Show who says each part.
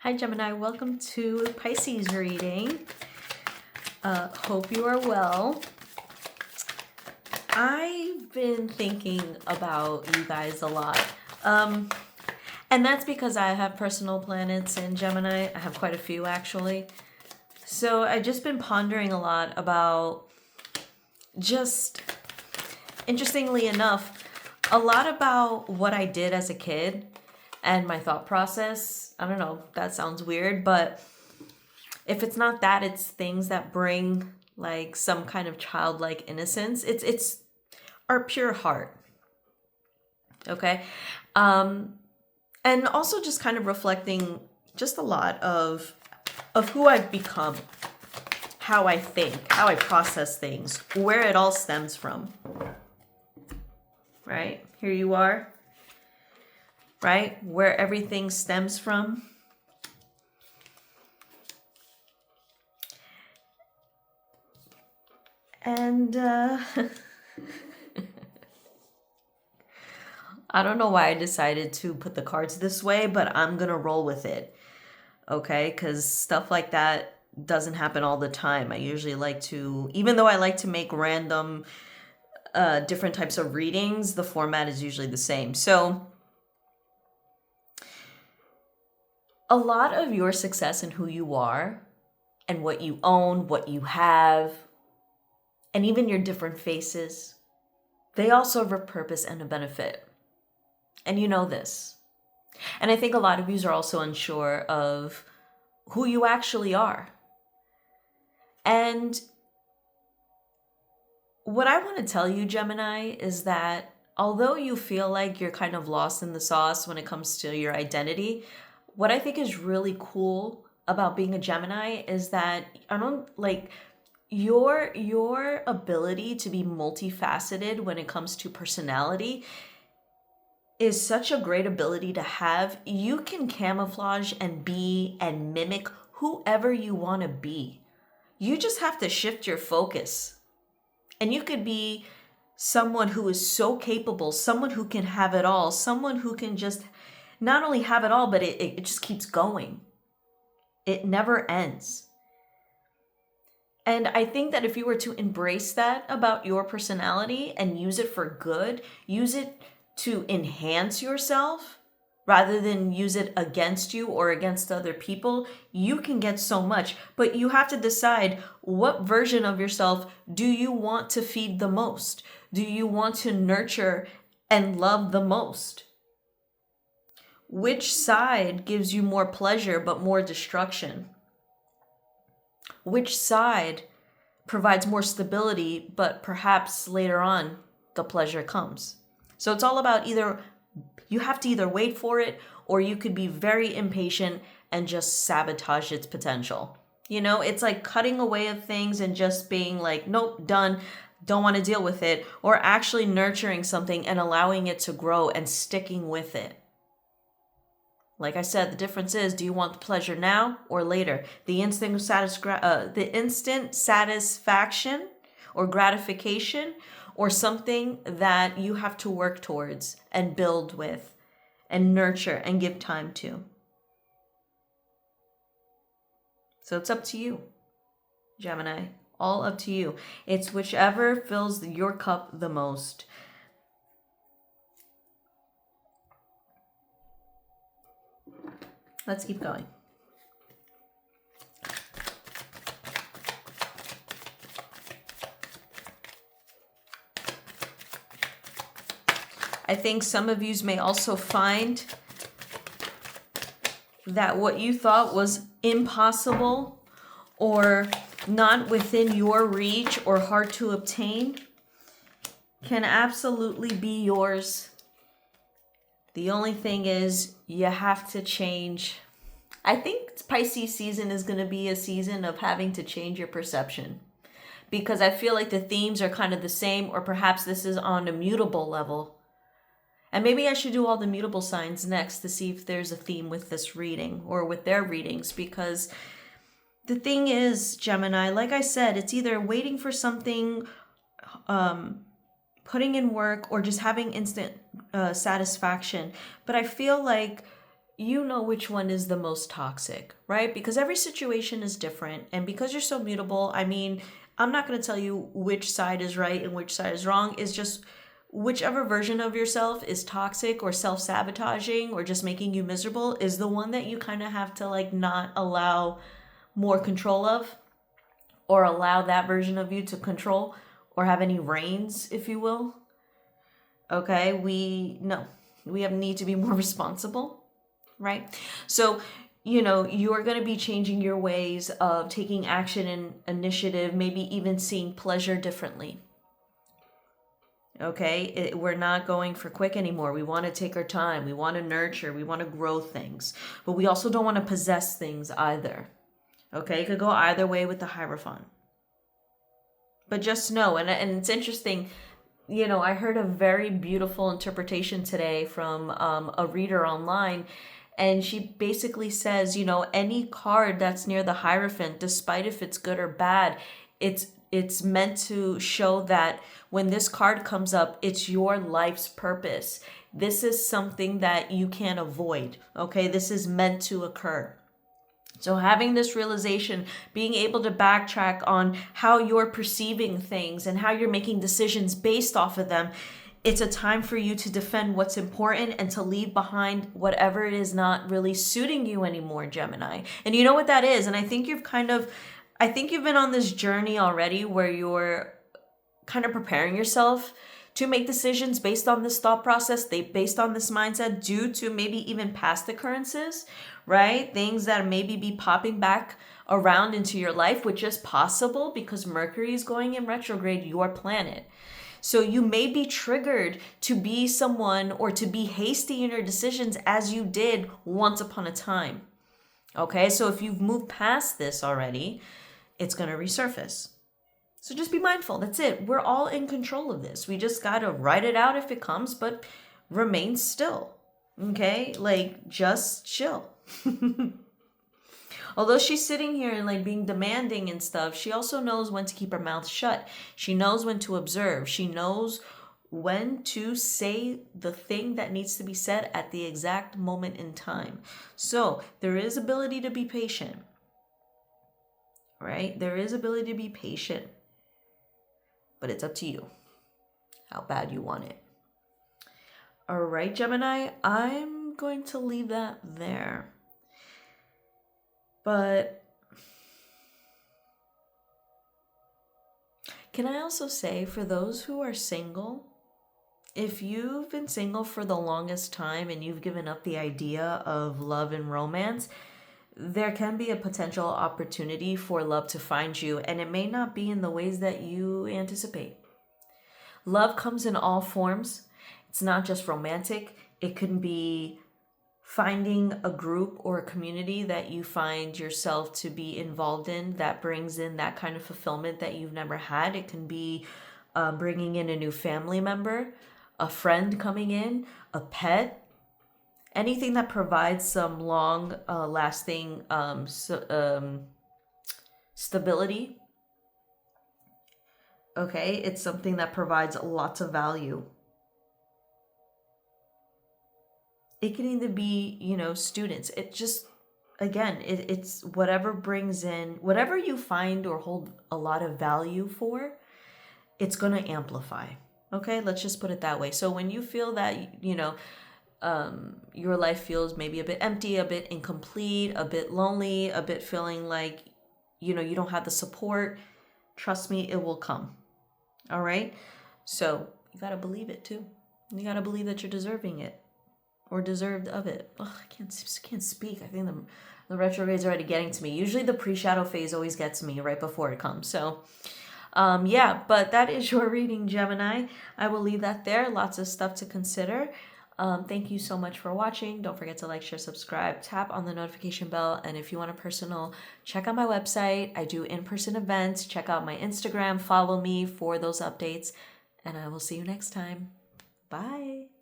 Speaker 1: Hi Gemini, welcome to Pisces reading. Hope you are well. I've been thinking about you guys a lot. And that's because I have personal planets in Gemini. I have quite a few actually. So I've just been pondering a lot about just, interestingly enough, a lot about what I did as a kid and my thought process. I don't know, that sounds weird, but if it's not that, it's things that bring like some kind of childlike innocence. It's our pure heart. Okay? And also just kind of reflecting just a lot of who I've become, how I think, how I process things, where it all stems from. Right? Here you are. Right? Where everything stems from. And I don't know why I decided to put the cards this way, but I'm going to roll with it. Okay? Because stuff like that doesn't happen all the time. I usually like to, even though I like to make random different types of readings, the format is usually the same. So a lot of your success in who you are and what you own, what you have, and even your different faces, they all serve a purpose and a benefit. And you know this. And I think a lot of you are also unsure of who you actually are. And what I want to tell you, Gemini, is that although you feel like you're kind of lost in the sauce when it comes to your identity, what I think is really cool about being a Gemini is that your ability to be multifaceted when it comes to personality is such a great ability to have. You can camouflage and be and mimic whoever you want to be. You just have to shift your focus. And you could be someone who is so capable, someone who can have it all, someone who can just not only have it all, but it just keeps going. It never ends. And I think that if you were to embrace that about your personality and use it for good, use it to enhance yourself rather than use it against you or against other people, you can get so much. But you have to decide, what version of yourself do you want to feed the most? Do you want to nurture and love the most? Which side gives you more pleasure but more destruction? Which side provides more stability but perhaps later on the pleasure comes? So it's all about you have to either wait for it, or you could be very impatient and just sabotage its potential. You know, it's like cutting away of things and just being like, nope, done, don't want to deal with it, or actually nurturing something and allowing it to grow and sticking with it. Like I said, the difference is, do you want the pleasure now or later? The instant satisfaction or gratification, or something that you have to work towards and build with and nurture and give time to. So it's up to you, Gemini. All up to you. It's whichever fills your cup the most. Let's keep going. I think some of you may also find that what you thought was impossible or not within your reach or hard to obtain can absolutely be yours. The only thing is, you have to change. I think Pisces season is going to be a season of having to change your perception, because I feel like the themes are kind of the same, or perhaps this is on a mutable level. And maybe I should do all the mutable signs next to see if there's a theme with this reading or with their readings, because the thing is, Gemini, like I said, it's either waiting for something, putting in work, or just having instant satisfaction. But I feel like you know which one is the most toxic, right? Because every situation is different. And because you're so mutable, I mean, I'm not going to tell you which side is right and which side is wrong. It's just whichever version of yourself is toxic or self-sabotaging or just making you miserable is the one that you kind of have to like not allow more control of, or allow that version of you to control or have any reins, if you will. Okay, we need to be more responsible, right? So, you are going to be changing your ways of taking action and initiative, maybe even seeing pleasure differently. Okay, we're not going for quick anymore. We want to take our time. We want to nurture. We want to grow things. But we also don't want to possess things either. Okay, it could go either way with the Hierophant. But just know, and it's interesting, I heard a very beautiful interpretation today from a reader online. And she basically says, any card that's near the Hierophant, despite if it's good or bad, it's meant to show that when this card comes up, it's your life's purpose. This is something that you can't avoid. Okay, this is meant to occur. So having this realization, being able to backtrack on how you're perceiving things and how you're making decisions based off of them, it's a time for you to defend what's important and to leave behind whatever it is not really suiting you anymore, Gemini. And you know what that is. And I think you've been on this journey already where you're kind of preparing yourself to make decisions based on this thought process, based on this mindset, due to maybe even past occurrences, right? Things that maybe be popping back around into your life, which is possible because Mercury is going in retrograde, your planet. So you may be triggered to be someone or to be hasty in your decisions as you did once upon a time. Okay, so if you've moved past this already, it's going to resurface. So just be mindful. That's it. We're all in control of this. We just got to write it out if it comes, but remain still. Okay? Like, just chill. Although she's sitting here and like being demanding and stuff, she also knows when to keep her mouth shut. She knows when to observe. She knows when to say the thing that needs to be said at the exact moment in time. So there is ability to be patient. Right? There is ability to be patient. But it's up to you how bad you want it. All right, Gemini, I'm going to leave that there. But can I also say, for those who are single, if you've been single for the longest time and you've given up the idea of love and romance, there can be a potential opportunity for love to find you, and it may not be in the ways that you anticipate. Love comes in all forms. It's not just romantic. It can be finding a group or a community that you find yourself to be involved in that brings in that kind of fulfillment that you've never had. It can be bringing in a new family member, a friend coming in, a pet. Anything that provides some long lasting stability. Okay, it's something that provides lots of value. It can either be, students. It just, again, it's whatever brings in, whatever you find or hold a lot of value for, it's going to amplify. Okay, let's just put it that way. So when you feel that, your life feels maybe a bit empty, a bit incomplete, a bit lonely, a bit feeling like, you don't have the support, trust me, it will come. All right. So you got to believe it too. You got to believe that you're deserving it or deserved of it. I can't speak. I think the retrograde is already getting to me. Usually the pre-shadow phase always gets me right before it comes. So but that is your reading, Gemini. I will leave that there. Lots of stuff to consider. Thank you so much for watching. Don't forget to like, share, subscribe, tap on the notification bell. And if you want a personal, check out my website. I do in-person events. Check out my Instagram. Follow me for those updates. And I will see you next time. Bye.